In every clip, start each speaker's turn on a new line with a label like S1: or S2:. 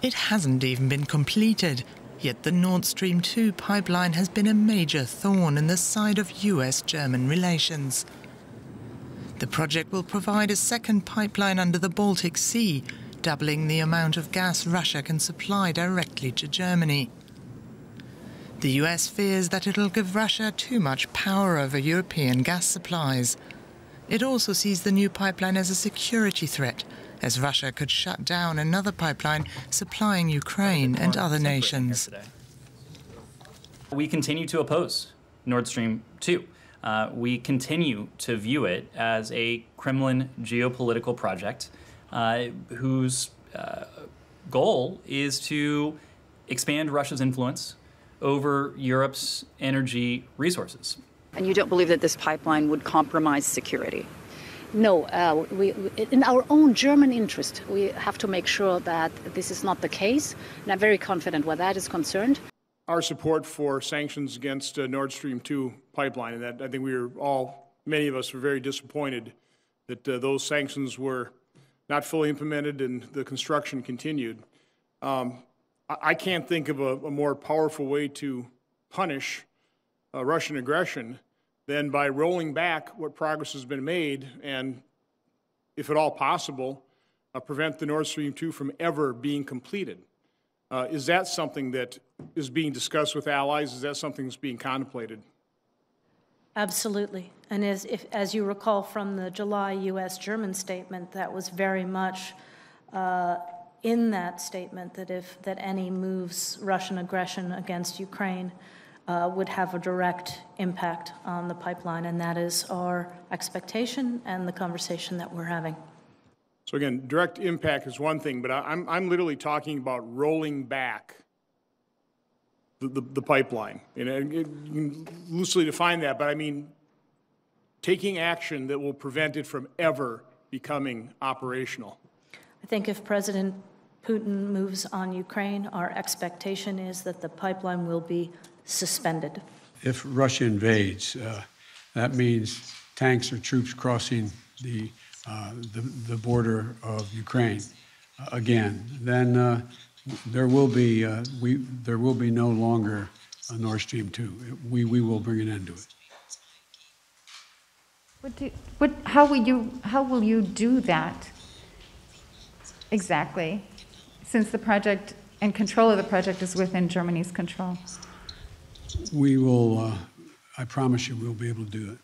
S1: It hasn't even been completed, yet the Nord Stream 2 pipeline has been a major thorn in the side of US-German relations. The project will provide a second pipeline under the Baltic Sea, doubling the amount of gas Russia can supply directly to Germany. The US fears that it'll give Russia too much power over European gas supplies. It also sees the new pipeline as a security threat, as Russia could shut down another pipeline supplying Ukraine and other nations.
S2: We continue to oppose Nord Stream 2. We continue to view it as a Kremlin geopolitical project whose goal is to expand Russia's influence over Europe's energy resources.
S3: And you don't believe that this pipeline would compromise security?
S4: No, in our own German interest, we have to make sure that this is not the case, and I'm very confident where that is concerned.
S5: Our support for sanctions against Nord Stream 2 pipeline, and that I think many of us were very disappointed that those sanctions were not fully implemented and the construction continued. I can't think of a more powerful way to punish Russian aggression than by rolling back what progress has been made and, if at all possible, prevent the Nord Stream 2 from ever being completed. Is that something that is being discussed with allies? Is that something that's being contemplated?
S6: Absolutely. And as you recall from the July U.S.-German statement, that was very much in that statement that any moves, Russian aggression against Ukraine, would have a direct impact on the pipeline, and that is our expectation and the conversation that we're having.
S5: So again, direct impact is one thing, but I'm literally talking about rolling back the pipeline. And you can loosely define that, but I mean taking action that will prevent it from ever becoming operational.
S6: I think if President Putin moves on Ukraine, our expectation is that the pipeline will be suspended.
S7: If Russia invades, that means tanks or troops crossing the border of Ukraine again. Then there will be no longer a Nord Stream 2. We will bring an end to it.
S8: How will you do that exactly, since the project and control of the project is within Germany's control?
S7: We will, I promise you, we'll be able to do it.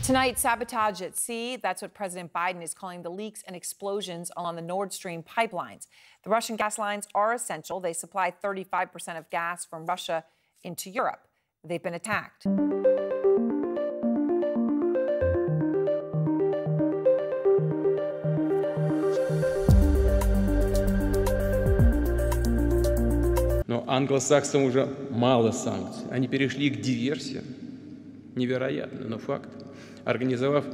S9: Tonight, sabotage at sea. That's what President Biden is calling the leaks and explosions along the Nord Stream pipelines. The Russian gas lines are essential. They supply 35% of gas from Russia into Europe. They've been attacked.
S10: Но англосаксам уже мало санкций. Они перешли к диверсиям. Невероятно, но факт. Организовав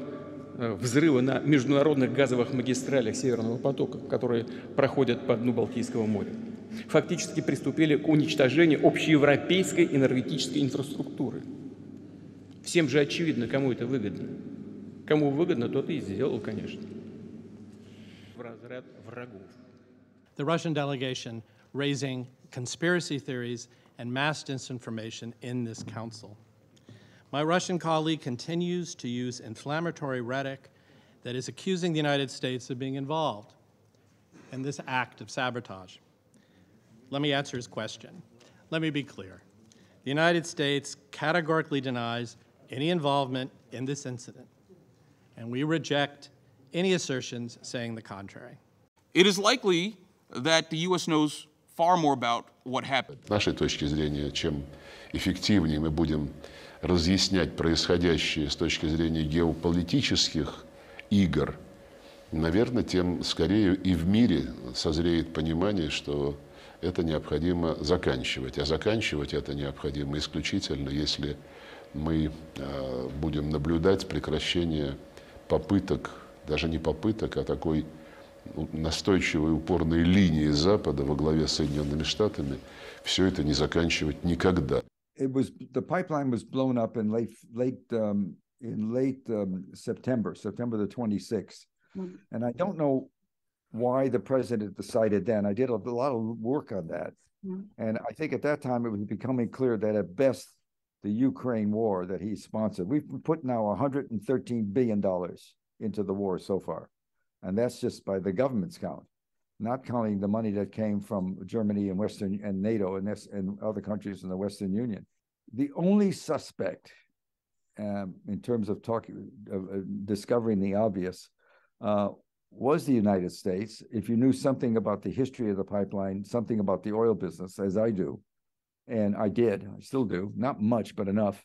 S10: взрывы на международных газовых магистралях Северного потока, которые проходят по дну Балтийского моря, фактически приступили к уничтожению общеевропейской энергетической инфраструктуры. Всем же очевидно, кому это выгодно. Кому выгодно, тот и сделал, конечно. В разряд врагов.
S11: The Russian delegation raising conspiracy theories and mass disinformation in this council. My Russian colleague continues to use inflammatory rhetoric that is accusing the United States of being involved in this act of sabotage. Let me answer his question. Let me be clear. The United States categorically denies any involvement in this incident, and we reject any assertions saying the contrary.
S12: It is likely that the U.S. knows far more about what happened.
S13: С нашей точки зрения, чем эффективнее мы будем разъяснять происходящее с точки зрения геополитических игр, наверное, тем скорее и в мире созреет понимание, что это необходимо заканчивать. А заканчивать это необходимо исключительно, если мы будем наблюдать прекращение попыток, даже не попыток, а такой настойчивой упорной линии Запада во главе с Соединенными Штатами, все это не заканчивать никогда.
S14: The pipeline was blown up in late September the 26th, and I don't know why the president decided then. I did a lot of work on that. And I think at that time it was becoming clear that at best, the Ukraine war that he sponsored, we've put now $113 billion into the war so far. And that's just by the government's count, not counting the money that came from Germany and NATO and other countries in the Western Union. The only suspect in terms of discovering the obvious was the United States. If you knew something about the history of the pipeline, something about the oil business, as I do, and I still do, not much, but enough.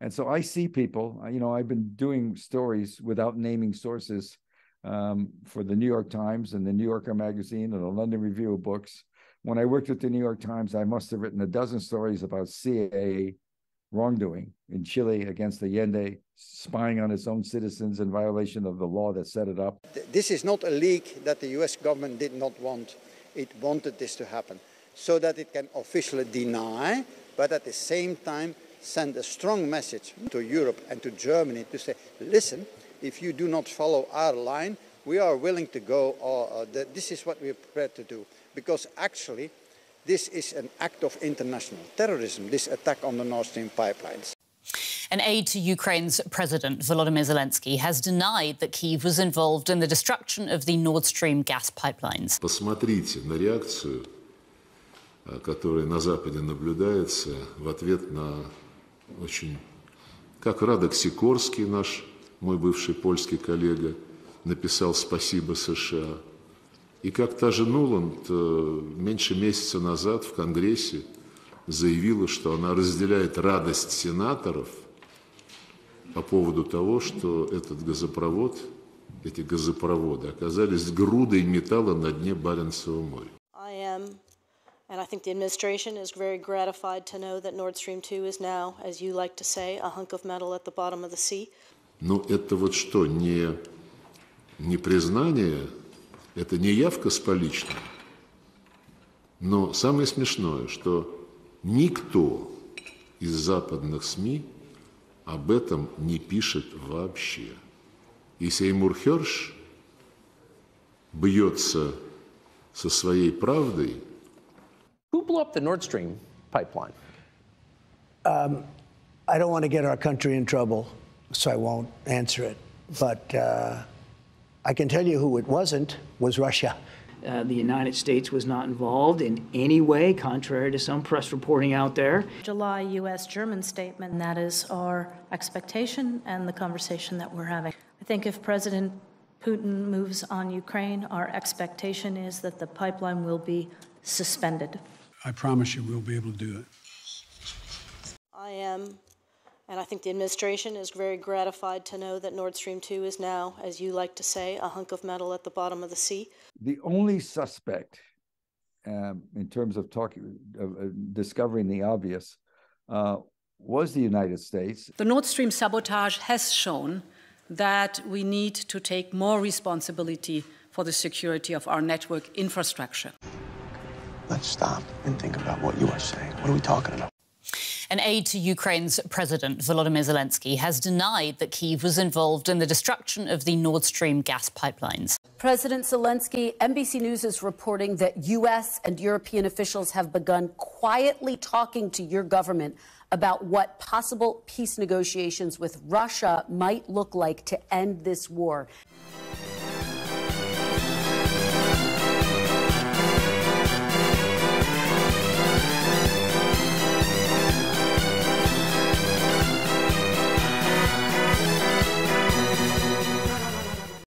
S14: And so I see people, I've been doing stories without naming sources for the New York Times and the New Yorker magazine and the London Review of Books. When I worked at the New York Times, I must have written a dozen stories about CIA wrongdoing in Chile against Allende, spying on its own citizens in violation of the law that set it up.
S15: This is not a leak that the US government did not want. It wanted this to happen so that it can officially deny, but at the same time send a strong message to Europe and to Germany to say, listen, if you do not follow our line, we are willing to go, this is what we are prepared to do. Because actually, this is an act of international terrorism, this attack on the Nord Stream pipelines.
S16: An aide to Ukraine's President Volodymyr Zelensky has denied that Kyiv was involved in the destruction of the Nord Stream gas pipelines.
S13: Посмотрите на реакцию, которая на Западе наблюдается в ответ на очень... Как Радек Сикорский, мой бывший польский коллега, написал «Спасибо США». И как та же Нуланд меньше месяца назад в Конгрессе заявила, что она разделяет радость сенаторов по поводу того, что эти газопроводы оказались грудой металла на дне Баренцева моря.
S6: And I think the administration is very gratified to know that Nord Stream 2 is now, as you like to say, a hunk of metal at the bottom of the sea.
S13: Но это вот что, не признание, это не явка с поличным. Но самое смешное, что никто из западных СМИ об этом не пишет вообще. И Сеймур Херш бьется со своей правдой.
S17: Who blew up the Nord Stream pipeline?
S18: I don't want to get our country in trouble, so I won't answer it. But I can tell you who it wasn't, was Russia.
S19: The United States was not involved in any way, contrary to some press reporting out there.
S6: July U.S.-German statement, that is our expectation and the conversation that we're having. I think if President Putin moves on Ukraine, our expectation is that the pipeline will be suspended.
S7: I promise you we'll be able to do it.
S6: And I think the administration is very gratified to know that Nord Stream 2 is now, as you like to say, a hunk of metal at the bottom of the sea.
S14: The only suspect in terms of discovering the obvious was the United States.
S20: The Nord Stream sabotage has shown that we need to take more responsibility for the security of our network infrastructure.
S18: Let's stop and think about what you are saying. What are we talking about?
S16: An aide to Ukraine's President Volodymyr Zelensky has denied that Kyiv was involved in the destruction of the Nord Stream gas pipelines.
S21: President Zelensky, NBC News is reporting that U.S. and European officials have begun quietly talking to your government about what possible peace negotiations with Russia might look like to end this war.